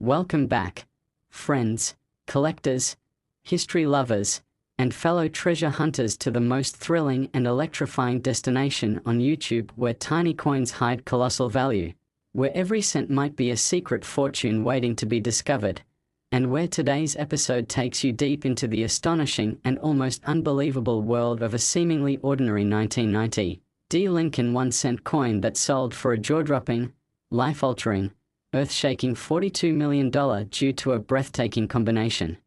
Welcome back, friends, collectors, history lovers, and fellow treasure hunters to the most thrilling and electrifying destination on YouTube where tiny coins hide colossal value, where every cent might be a secret fortune waiting to be discovered, and where today's episode takes you deep into the astonishing and almost unbelievable world of a seemingly ordinary 1990 D. Lincoln 1-cent coin that sold for a jaw-dropping, life-altering, earth-shaking $42 million due to a breathtaking combination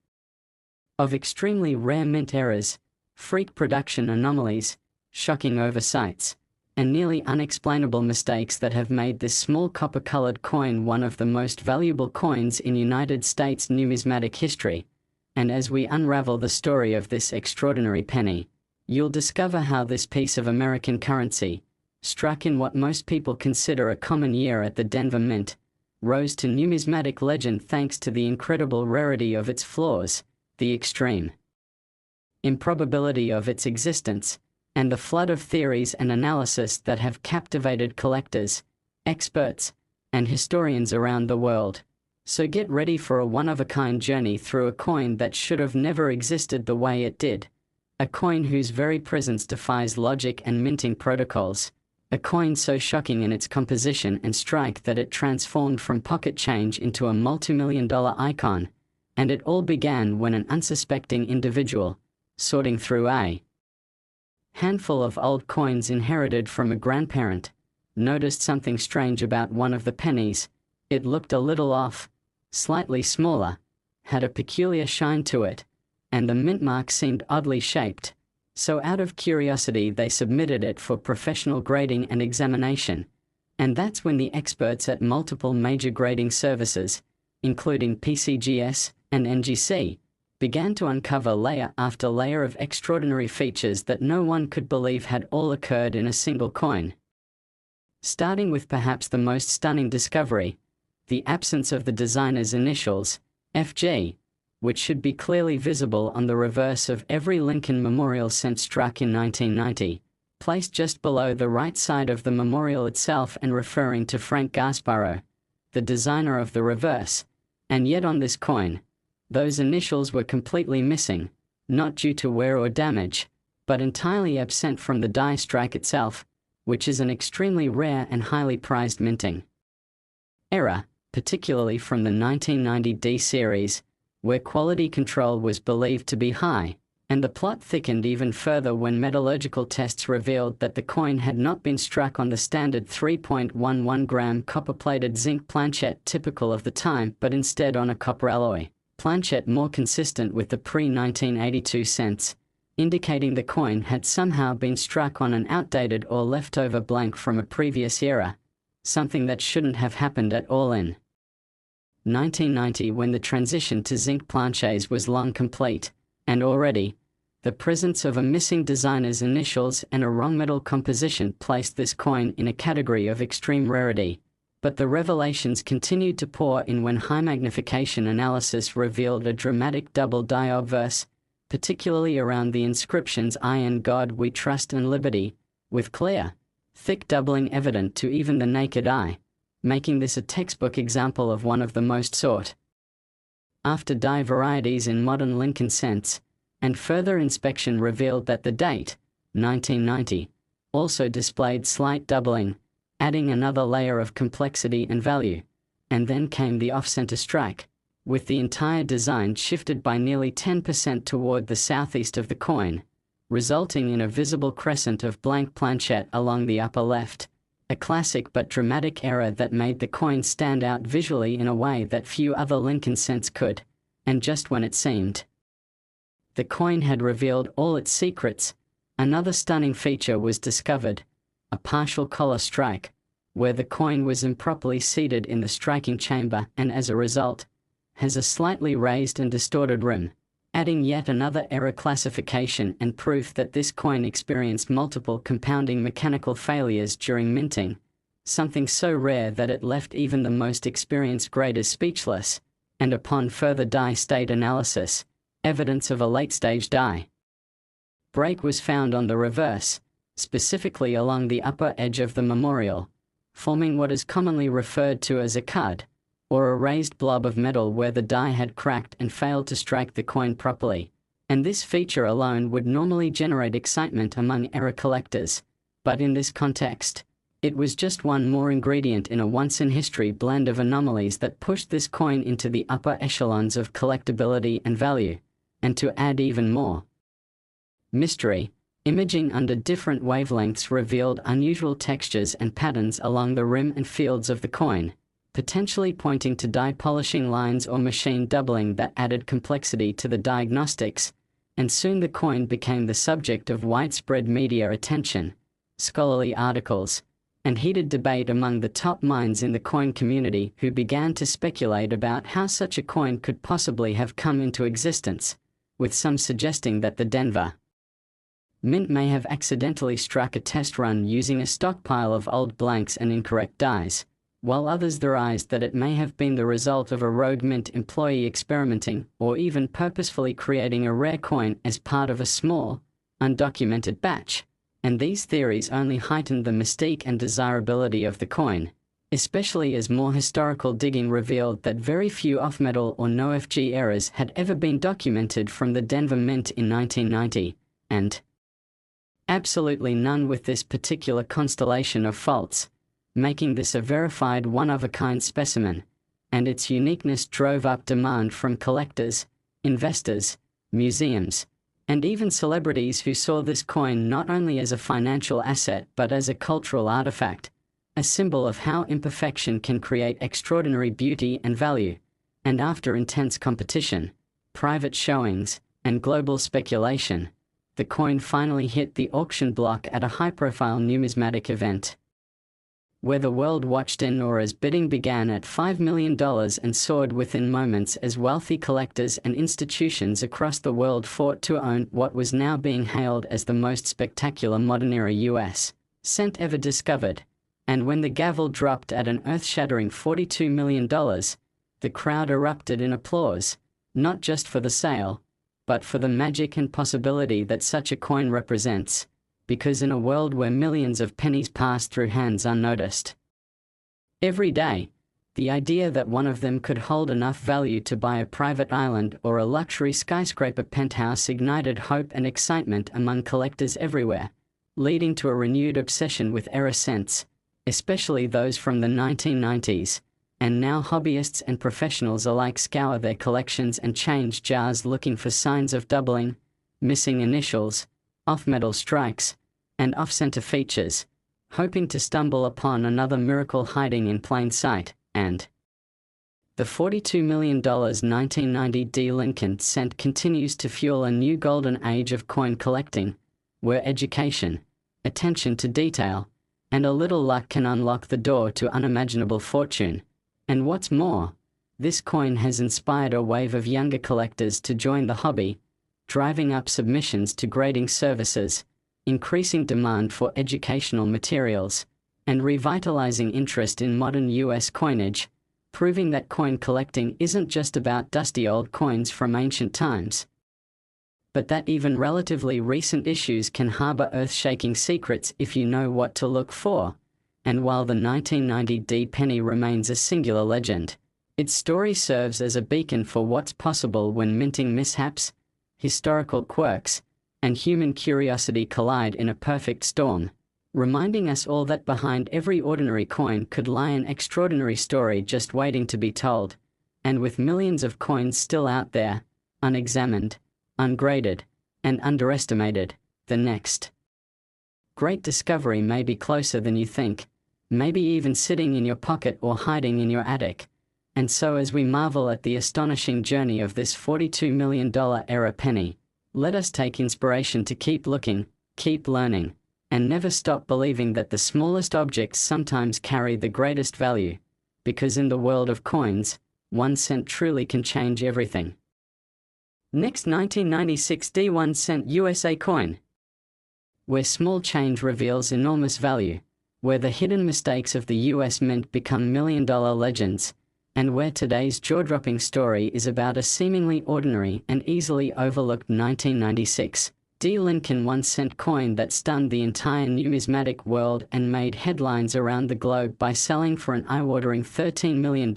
of extremely rare mint errors, freak production anomalies, shocking oversights, and nearly unexplainable mistakes that have made this small copper-colored coin one of the most valuable coins in United States numismatic history. And as we unravel the story of this extraordinary penny, you'll discover how this piece of American currency, struck in what most people consider a common year at the Denver Mint, rose to numismatic legend thanks to the incredible rarity of its flaws, the extreme improbability of its existence, and the flood of theories and analysis that have captivated collectors, experts, and historians around the world. So get ready for a one-of-a-kind journey through a coin that should have never existed the way it did, a coin whose very presence defies logic and minting protocols, a coin so shocking in its composition and strike that it transformed from pocket change into a multi-million-dollar icon. And it all began when an unsuspecting individual, sorting through a handful of old coins inherited from a grandparent, noticed something strange about one of the pennies. It looked a little off, slightly smaller, had a peculiar shine to it, and the mint mark seemed oddly shaped. So out of curiosity they submitted it for professional grading and examination, and that's when the experts at multiple major grading services, including PCGS and NGC, began to uncover layer after layer of extraordinary features that no one could believe had all occurred in a single coin. Starting with perhaps the most stunning discovery, the absence of the designer's initials, FG, which should be clearly visible on the reverse of every Lincoln memorial cent struck in 1990, placed just below the right side of the memorial itself and referring to Frank Gasparo, the designer of the reverse. And yet on this coin, those initials were completely missing, not due to wear or damage, but entirely absent from the die strike itself, which is an extremely rare and highly prized minting error, particularly from the 1990 D series, where quality control was believed to be high, and the plot thickened even further when metallurgical tests revealed that the coin had not been struck on the standard 3.11-gram copper-plated zinc planchet typical of the time, but instead on a copper alloy planchet more consistent with the pre-1982 cents, indicating the coin had somehow been struck on an outdated or leftover blank from a previous era, something that shouldn't have happened at all in 1990 when the transition to zinc planchets was long complete, and already, the presence of a missing designer's initials and a wrong metal composition placed this coin in a category of extreme rarity. But the revelations continued to pour in when high magnification analysis revealed a dramatic double die obverse, particularly around the inscriptions "I in God we trust" and "Liberty," with clear, thick doubling evident to even the naked eye, making this a textbook example of one of the most sought after die varieties in modern Lincoln cents, and further inspection revealed that the date, 1990, also displayed slight doubling, adding another layer of complexity and value. And then came the off-center strike, with the entire design shifted by nearly 10% toward the southeast of the coin, resulting in a visible crescent of blank planchet along the upper left, a classic but dramatic error that made the coin stand out visually in a way that few other Lincoln cents could, and just when it seemed the coin had revealed all its secrets, another stunning feature was discovered, a partial collar strike, where the coin was improperly seated in the striking chamber and as a result, has a slightly raised and distorted rim, adding yet another error classification and proof that this coin experienced multiple compounding mechanical failures during minting, something so rare that it left even the most experienced graders speechless, and upon further die state analysis, evidence of a late-stage die break was found on the reverse, specifically along the upper edge of the memorial, forming what is commonly referred to as a cud, or a raised blob of metal where the die had cracked and failed to strike the coin properly. And this feature alone would normally generate excitement among error collectors. But in this context, it was just one more ingredient in a once-in-history blend of anomalies that pushed this coin into the upper echelons of collectability and value. And to add even more mystery, imaging under different wavelengths revealed unusual textures and patterns along the rim and fields of the coin, potentially pointing to die polishing lines or machine doubling that added complexity to the diagnostics, and soon the coin became the subject of widespread media attention, scholarly articles, and heated debate among the top minds in the coin community who began to speculate about how such a coin could possibly have come into existence, with some suggesting that the Denver Mint may have accidentally struck a test run using a stockpile of old blanks and incorrect dies, while others theorized that it may have been the result of a rogue Mint employee experimenting or even purposefully creating a rare coin as part of a small, undocumented batch. And these theories only heightened the mystique and desirability of the coin, especially as more historical digging revealed that very few off-metal or no-FG errors had ever been documented from the Denver Mint in 1990, and absolutely none with this particular constellation of faults, making this a verified one-of-a-kind specimen, and its uniqueness drove up demand from collectors, investors, museums, and even celebrities who saw this coin not only as a financial asset but as a cultural artifact, a symbol of how imperfection can create extraordinary beauty and value. And after intense competition, private showings, and global speculation, the coin finally hit the auction block at a high-profile numismatic event, where the world watched in awe as bidding began at $5 million and soared within moments as wealthy collectors and institutions across the world fought to own what was now being hailed as the most spectacular modern-era U.S. cent ever discovered. And when the gavel dropped at an earth-shattering $42 million, the crowd erupted in applause, not just for the sale, but for the magic and possibility that such a coin represents, because in a world where millions of pennies pass through hands unnoticed every day, the idea that one of them could hold enough value to buy a private island or a luxury skyscraper penthouse ignited hope and excitement among collectors everywhere, leading to a renewed obsession with error cents, especially those from the 1990s. And now hobbyists and professionals alike scour their collections and change jars looking for signs of doubling, missing initials, off-metal strikes, and off-center features, hoping to stumble upon another miracle hiding in plain sight. And the $42 million 1990 D. Lincoln cent continues to fuel a new golden age of coin collecting, where education, attention to detail, and a little luck can unlock the door to unimaginable fortune. And what's more, this coin has inspired a wave of younger collectors to join the hobby, driving up submissions to grading services, increasing demand for educational materials, and revitalizing interest in modern U.S. coinage, proving that coin collecting isn't just about dusty old coins from ancient times, but that even relatively recent issues can harbor earth-shaking secrets if you know what to look for. And while the 1990 D penny remains a singular legend, its story serves as a beacon for what's possible when minting mishaps, historical quirks, and human curiosity collide in a perfect storm, reminding us all that behind every ordinary coin could lie an extraordinary story just waiting to be told. And with millions of coins still out there, unexamined, ungraded, and underestimated, the next great discovery may be closer than you think, maybe even sitting in your pocket or hiding in your attic. And so as we marvel at the astonishing journey of this $42 million era penny, let us take inspiration to keep looking, keep learning, and never stop believing that the smallest objects sometimes carry the greatest value, because in the world of coins, 1 cent truly can change everything. Next, 1996 D1 cent USA coin, where small change reveals enormous value, where the hidden mistakes of the US Mint become million-dollar legends, and where today's jaw-dropping story is about a seemingly ordinary and easily overlooked 1996 D. Lincoln 1 cent coin that stunned the entire numismatic world and made headlines around the globe by selling for an eye-watering $13 million,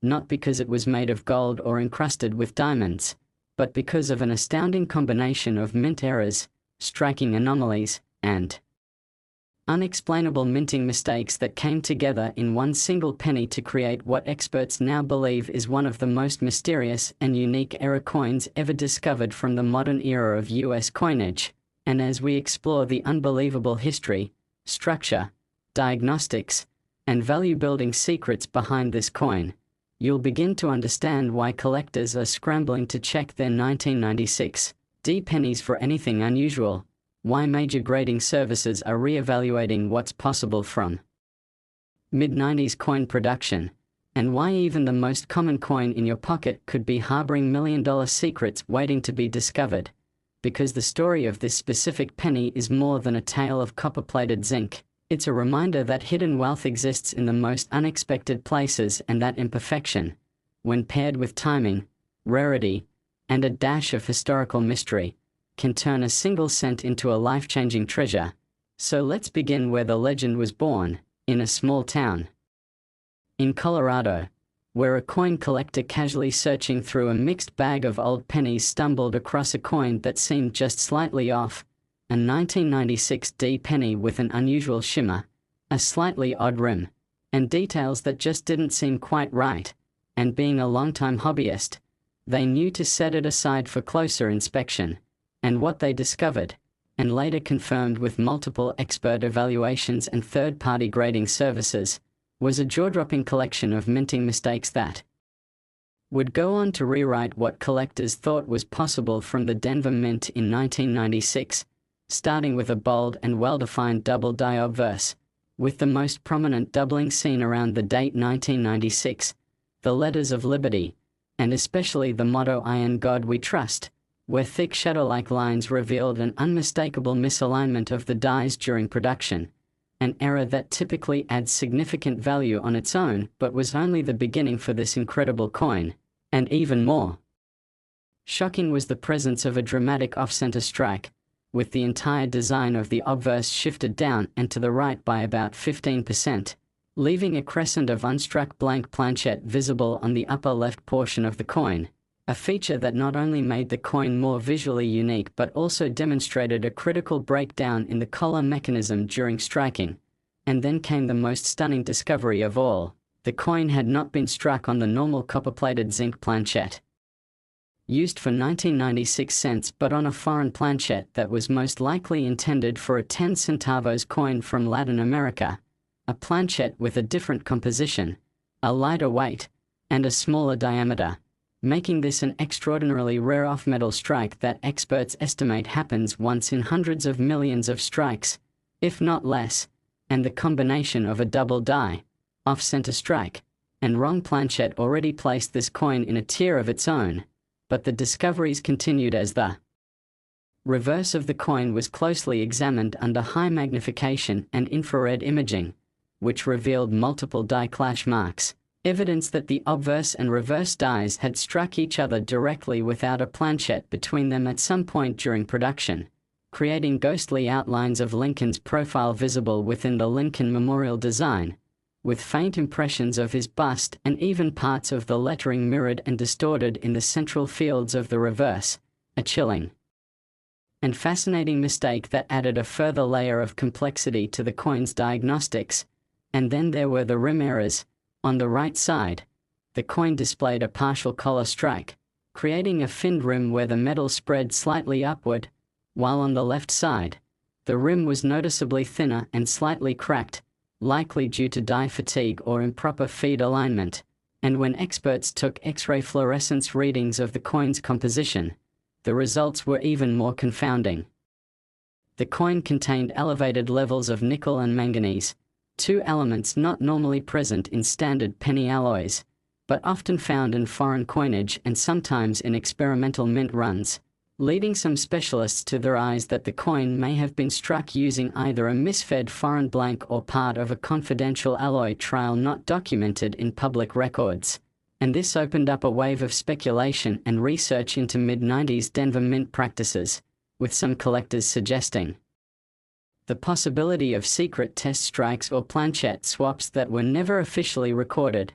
not because it was made of gold or encrusted with diamonds, but because of an astounding combination of mint errors, striking anomalies, and unexplainable minting mistakes that came together in one single penny to create what experts now believe is one of the most mysterious and unique error coins ever discovered from the modern era of US coinage. And as we explore the unbelievable history, structure, diagnostics, and value-building secrets behind this coin, you'll begin to understand why collectors are scrambling to check their 1996 D pennies for anything unusual, why major grading services are re-evaluating what's possible from mid-90s coin production, and why even the most common coin in your pocket could be harboring million-dollar secrets waiting to be discovered. Because the story of this specific penny is more than a tale of copper-plated zinc. It's a reminder that hidden wealth exists in the most unexpected places, and that imperfection, when paired with timing, rarity, and a dash of historical mystery, can turn a single cent into a life-changing treasure. So let's begin where the legend was born, in a small town in Colorado, where a coin collector casually searching through a mixed bag of old pennies stumbled across a coin that seemed just slightly off. A 1996 D penny with an unusual shimmer, a slightly odd rim, and details that just didn't seem quite right. And being a longtime hobbyist, they knew to set it aside for closer inspection. And what they discovered, and later confirmed with multiple expert evaluations and third-party grading services, was a jaw-dropping collection of minting mistakes that would go on to rewrite what collectors thought was possible from the Denver Mint in 1996. Starting with a bold and well-defined double die obverse, with the most prominent doubling seen around the date 1996, the letters of liberty, and especially the motto "I in God we trust," where thick shadow-like lines revealed an unmistakable misalignment of the dies during production, an error that typically adds significant value on its own but was only the beginning for this incredible coin. And even more shocking was the presence of a dramatic off-center strike, with the entire design of the obverse shifted down and to the right by about 15%, leaving a crescent of unstruck blank planchette visible on the upper left portion of the coin, a feature that not only made the coin more visually unique but also demonstrated a critical breakdown in the collar mechanism during striking. And then came the most stunning discovery of all: the coin had not been struck on the normal copper-plated zinc planchette used for 1996 cents, but on a foreign planchette that was most likely intended for a 10 centavos coin from Latin America, a planchette with a different composition, a lighter weight, and a smaller diameter, making this an extraordinarily rare off-metal strike that experts estimate happens once in hundreds of millions of strikes, if not less. And the combination of a double die, off-center strike, and wrong planchette already placed this coin in a tier of its own. But the discoveries continued as the reverse of the coin was closely examined under high magnification and infrared imaging, which revealed multiple die clash marks, evidence that the obverse and reverse dies had struck each other directly without a planchette between them at some point during production, creating ghostly outlines of Lincoln's profile visible within the Lincoln Memorial design, with faint impressions of his bust and even parts of the lettering mirrored and distorted in the central fields of the reverse, a chilling and fascinating mistake that added a further layer of complexity to the coin's diagnostics. And then there were the rim errors. On the right side, the coin displayed a partial collar strike, creating a finned rim where the metal spread slightly upward, while on the left side, the rim was noticeably thinner and slightly cracked, likely due to die fatigue or improper feed alignment. And when experts took X-ray fluorescence readings of the coin's composition, the results were even more confounding. The coin contained elevated levels of nickel and manganese, two elements not normally present in standard penny alloys, but often found in foreign coinage and sometimes in experimental mint runs, leading some specialists to theorize that the coin may have been struck using either a misfed foreign blank or part of a confidential alloy trial not documented in public records. And this opened up a wave of speculation and research into mid-90s Denver mint practices, with some collectors suggesting the possibility of secret test strikes or planchette swaps that were never officially recorded.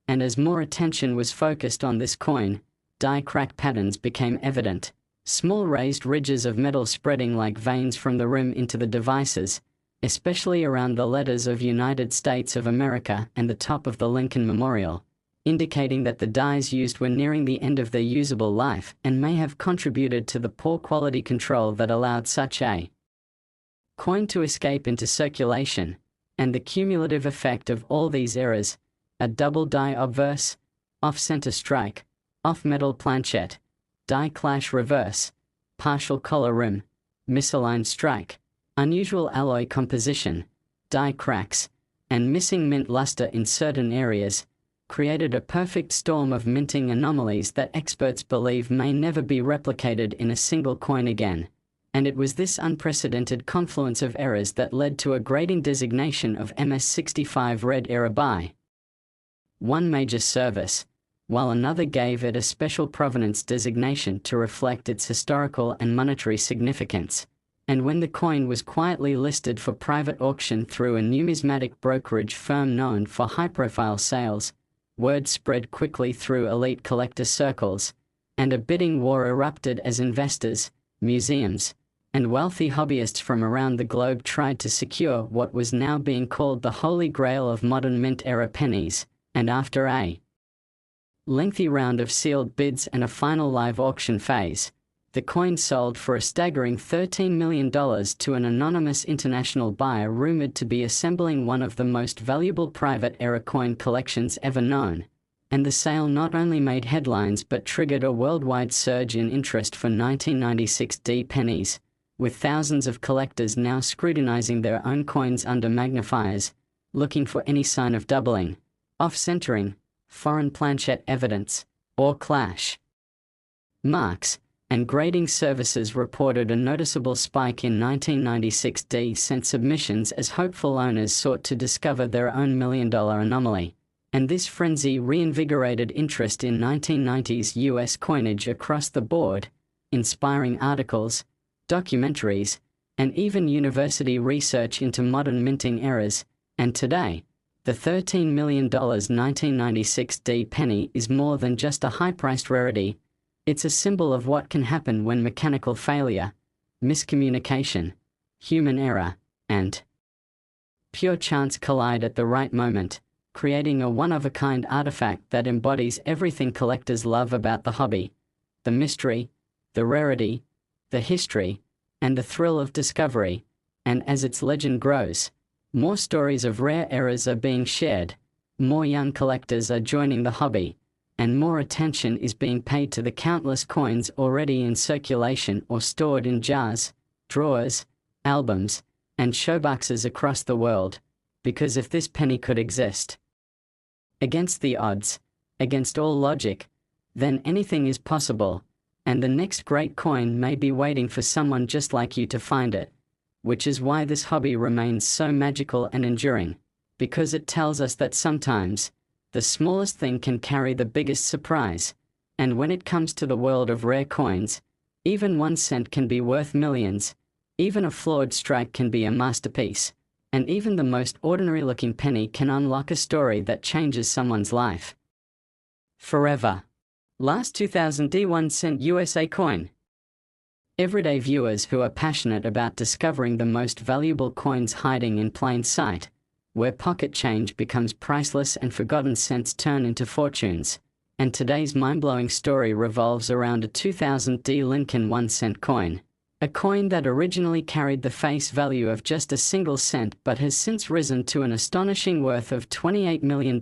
And as more attention was focused on this coin, die crack patterns became evident. Small raised ridges of metal spreading like veins from the rim into the devices, especially around the letters of United States of America and the top of the Lincoln Memorial, indicating that the dies used were nearing the end of their usable life and may have contributed to the poor quality control that allowed such a coin to escape into circulation. And the cumulative effect of all these errors, a double die obverse, off-center strike, off-metal planchette, die clash reverse, partial collar rim, misaligned strike, unusual alloy composition, die cracks, and missing mint luster in certain areas, created a perfect storm of minting anomalies that experts believe may never be replicated in a single coin again. And it was this unprecedented confluence of errors that led to a grading designation of MS65 red error by one major service, while another gave it a special provenance designation to reflect its historical and monetary significance. And when the coin was quietly listed for private auction through a numismatic brokerage firm known for high-profile sales, word spread quickly through elite collector circles, and a bidding war erupted as investors, museums, and wealthy hobbyists from around the globe tried to secure what was now being called the holy grail of modern mint-era pennies. And after a lengthy round of sealed bids and a final live auction phase, the coin sold for a staggering $13 million to an anonymous international buyer rumored to be assembling one of the most valuable private-era coin collections ever known. And the sale not only made headlines but triggered a worldwide surge in interest for 1996 D pennies, with thousands of collectors now scrutinizing their own coins under magnifiers, looking for any sign of doubling, off-centering, foreign planchette evidence, or clash marks. And grading services reported a noticeable spike in 1996 D-cent submissions as hopeful owners sought to discover their own million-dollar anomaly. And this frenzy reinvigorated interest in 1990s US coinage across the board, inspiring articles, documentaries, and even university research into modern minting errors. And today, the $13 million 1996 D penny is more than just a high-priced rarity. It's a symbol of what can happen when mechanical failure, miscommunication, human error, and pure chance collide at the right moment, creating a one-of-a-kind artifact that embodies everything collectors love about the hobby: the mystery, the rarity, the history, and the thrill of discovery. And as its legend grows, more stories of rare errors are being shared, more young collectors are joining the hobby, and more attention is being paid to the countless coins already in circulation or stored in jars, drawers, albums, and showboxes across the world. Because if this penny could exist against the odds, against all logic, then anything is possible, and the next great coin may be waiting for someone just like you to find it. Which is why this hobby remains so magical and enduring, because it tells us that sometimes the smallest thing can carry the biggest surprise. And when it comes to the world of rare coins, even 1 cent can be worth millions, even a flawed strike can be a masterpiece, and even the most ordinary-looking penny can unlock a story that changes someone's life forever. Last 2000 D1 cent USA coin. Everyday viewers who are passionate about discovering the most valuable coins hiding in plain sight, where pocket change becomes priceless and forgotten cents turn into fortunes. And today's mind-blowing story revolves around a 2000 D Lincoln 1 cent coin. A coin that originally carried the face value of just a single cent but has since risen to an astonishing worth of $28 million,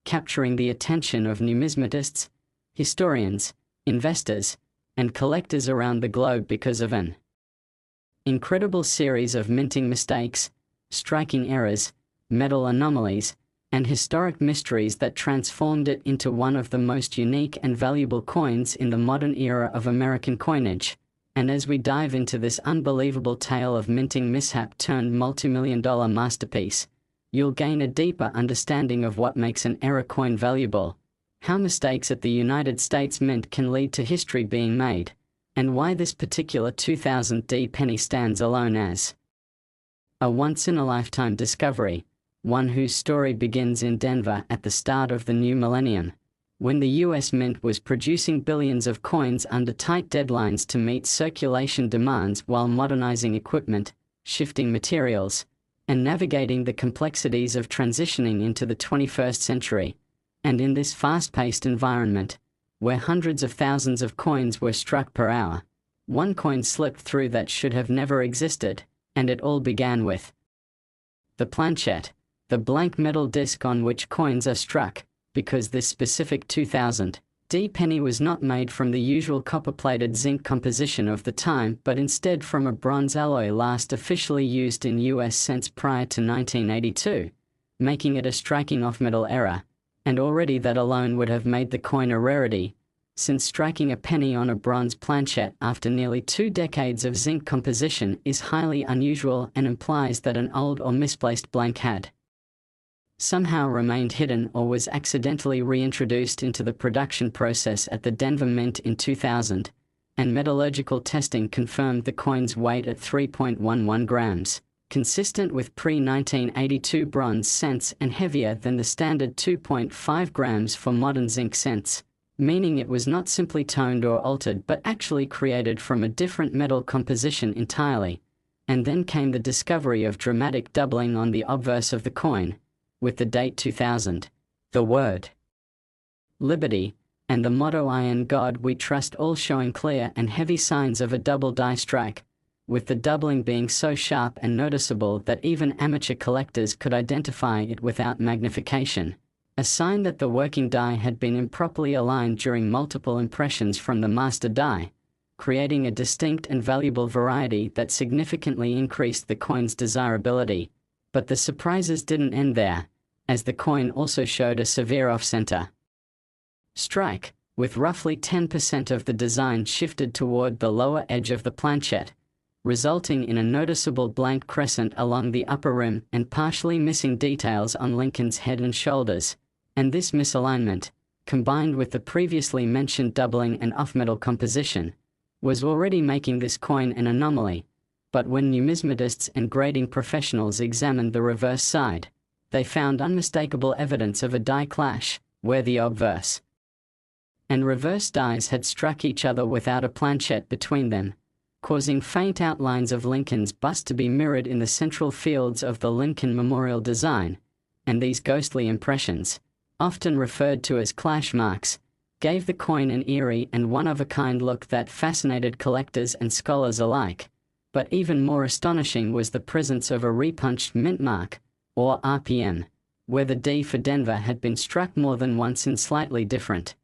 capturing the attention of numismatists, historians, investors, and collectors around the globe because of an incredible series of minting mistakes, striking errors, metal anomalies, and historic mysteries that transformed it into one of the most unique and valuable coins in the modern era of American coinage. And as we dive into this unbelievable tale of minting mishap turned multi-million-dollar masterpiece, you'll gain a deeper understanding of what makes an error coin valuable, how mistakes at the United States Mint can lead to history being made, and why this particular 2000 D penny stands alone as a once-in-a-lifetime discovery. one whose story begins in Denver at the start of the new millennium, when the US Mint was producing billions of coins under tight deadlines to meet circulation demands while modernizing equipment, shifting materials, and navigating the complexities of transitioning into the 21st century. And in this fast-paced environment, where hundreds of thousands of coins were struck per hour, one coin slipped through that should have never existed, and it all began with the planchette, the blank metal disc on which coins are struck, because this specific 2000D penny was not made from the usual copper-plated zinc composition of the time but instead from a bronze alloy last officially used in US cents prior to 1982, making it a striking off-metal error, and already that alone would have made the coin a rarity, since striking a penny on a bronze planchette after nearly 2 decades of zinc composition is highly unusual and implies that an old or misplaced blank had somehow remained hidden or was accidentally reintroduced into the production process at the Denver Mint in 2000, and metallurgical testing confirmed the coin's weight at 3.11 grams, consistent with pre-1982 bronze cents and heavier than the standard 2.5 grams for modern zinc cents, meaning it was not simply toned or altered but actually created from a different metal composition entirely. And then came the discovery of dramatic doubling on the obverse of the coin, with the date 2000, the word liberty, and the motto "I in God we trust," all showing clear and heavy signs of a double die strike, with the doubling being so sharp and noticeable that even amateur collectors could identify it without magnification, a sign that the working die had been improperly aligned during multiple impressions from the master die, creating a distinct and valuable variety that significantly increased the coin's desirability. But the surprises didn't end there, as the coin also showed a severe off-center strike, with roughly 10% of the design shifted toward the lower edge of the planchette, resulting in a noticeable blank crescent along the upper rim and partially missing details on Lincoln's head and shoulders. And this misalignment, combined with the previously mentioned doubling and off-metal composition, was already making this coin an anomaly. But when numismatists and grading professionals examined the reverse side, they found unmistakable evidence of a die clash, where the obverse and reverse dies had struck each other without a planchette between them, causing faint outlines of Lincoln's bust to be mirrored in the central fields of the Lincoln Memorial design. And these ghostly impressions, often referred to as clash marks, gave the coin an eerie and one-of-a-kind look that fascinated collectors and scholars alike. But even more astonishing was the presence of a repunched mint mark, or RPM, where the D for Denver had been struck more than once in slightly different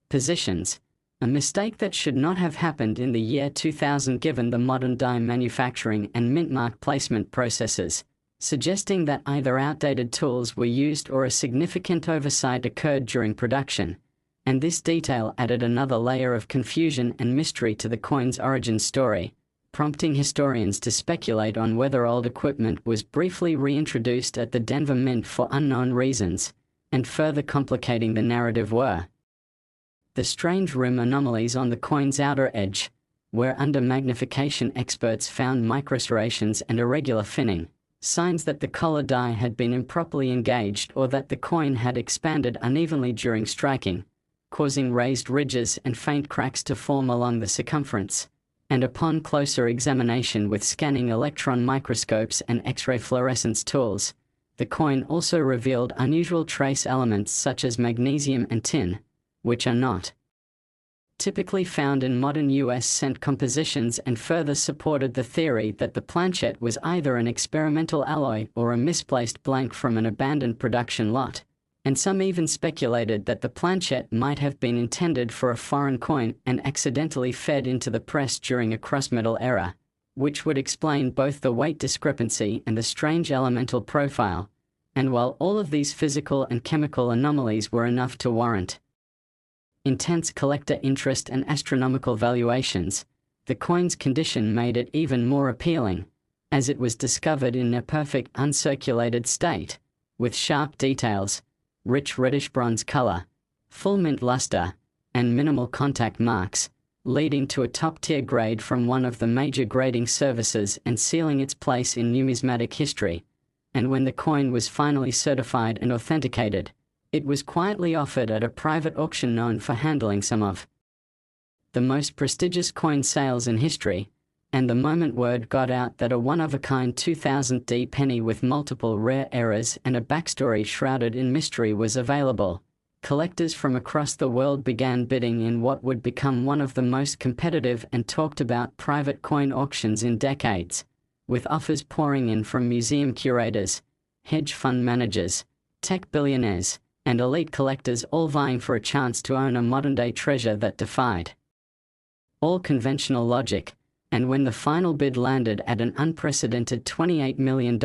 positions, a mistake that should not have happened in the year 2000 given the modern die manufacturing and mint mark placement processes, suggesting that either outdated tools were used or a significant oversight occurred during production. And this detail added another layer of confusion and mystery to the coin's origin story, prompting historians to speculate on whether old equipment was briefly reintroduced at the Denver Mint for unknown reasons, and further complicating the narrative were the strange rim anomalies on the coin's outer edge, where under magnification experts found microserrations and irregular finning, signs that the collar die had been improperly engaged or that the coin had expanded unevenly during striking, causing raised ridges and faint cracks to form along the circumference. And upon closer examination with scanning electron microscopes and X-ray fluorescence tools, the coin also revealed unusual trace elements such as magnesium and tin, which are not typically found in modern US cent compositions, and further supported the theory that the planchette was either an experimental alloy or a misplaced blank from an abandoned production lot. And some even speculated that the planchette might have been intended for a foreign coin and accidentally fed into the press during a cross-metal error, which would explain both the weight discrepancy and the strange elemental profile. And while all of these physical and chemical anomalies were enough to warrant intense collector interest and astronomical valuations, the coin's condition made it even more appealing, as it was discovered in a perfect uncirculated state, with sharp details, rich reddish bronze color, full mint luster, and minimal contact marks, leading to a top-tier grade from one of the major grading services and sealing its place in numismatic history. and when the coin was finally certified and authenticated, it was quietly offered at a private auction known for handling some of the most prestigious coin sales in history, and the moment word got out that a one-of-a-kind 2000D penny with multiple rare errors and a backstory shrouded in mystery was available, collectors from across the world began bidding in what would become one of the most competitive and talked-about private coin auctions in decades, with offers pouring in from museum curators, hedge fund managers, tech billionaires, and elite collectors all vying for a chance to own a modern-day treasure that defied all conventional logic. And when the final bid landed at an unprecedented $28 million,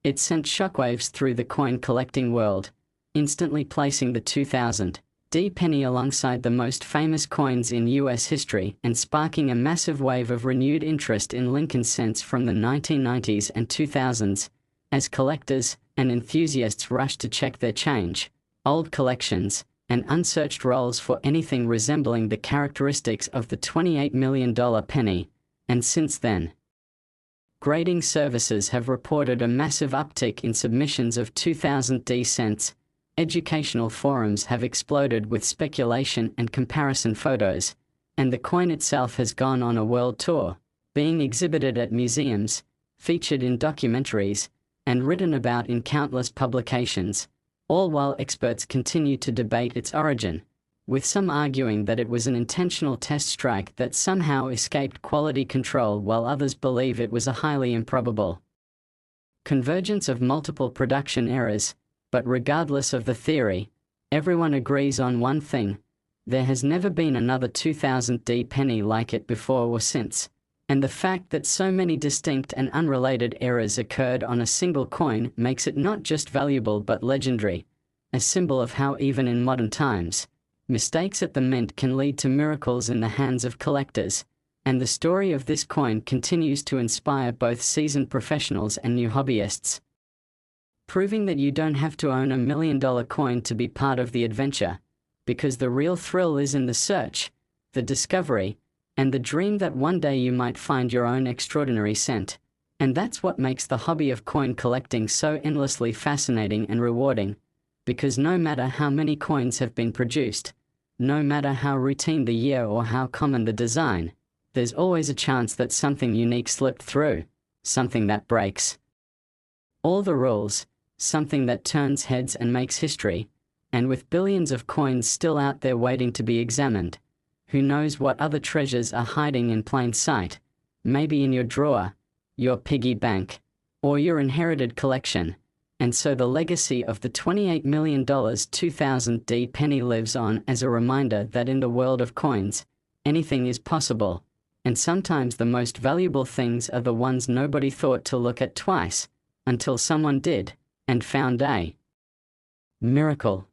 it sent shockwaves through the coin collecting world, instantly placing the 2000D penny alongside the most famous coins in US history and sparking a massive wave of renewed interest in Lincoln cents from the 1990s and 2000s, as collectors and enthusiasts rushed to check their change, old collections, and unsearched rolls for anything resembling the characteristics of the $28 million penny. And since then, grading services have reported a massive uptick in submissions of 2000D cents. Educational forums have exploded with speculation and comparison photos, and the coin itself has gone on a world tour, being exhibited at museums, featured in documentaries, and written about in countless publications, all while experts continue to debate its origin, with some arguing that it was an intentional test strike that somehow escaped quality control, while others believe it was a highly improbable convergence of multiple production errors. But regardless of the theory, everyone agrees on one thing: there has never been another 2000D penny like it before or since. And the fact that so many distinct and unrelated errors occurred on a single coin makes it not just valuable but legendary, a symbol of how even in modern times, mistakes at the mint can lead to miracles in the hands of collectors. And the story of this coin continues to inspire both seasoned professionals and new hobbyists, proving that you don't have to own $1 million coin to be part of the adventure, because the real thrill is in the search, the discovery, and the dream that one day you might find your own extraordinary cent. And that's what makes the hobby of coin collecting so endlessly fascinating and rewarding, because no matter how many coins have been produced, no matter how routine the year or how common the design, there's always a chance that something unique slipped through, something that breaks all the rules, something that turns heads and makes history. And with billions of coins still out there waiting to be examined, who knows what other treasures are hiding in plain sight, maybe in your drawer, your piggy bank, or your inherited collection. And so the legacy of the $28 million 2000D penny lives on as a reminder that in the world of coins, anything is possible, and sometimes the most valuable things are the ones nobody thought to look at twice, until someone did, and found a miracle.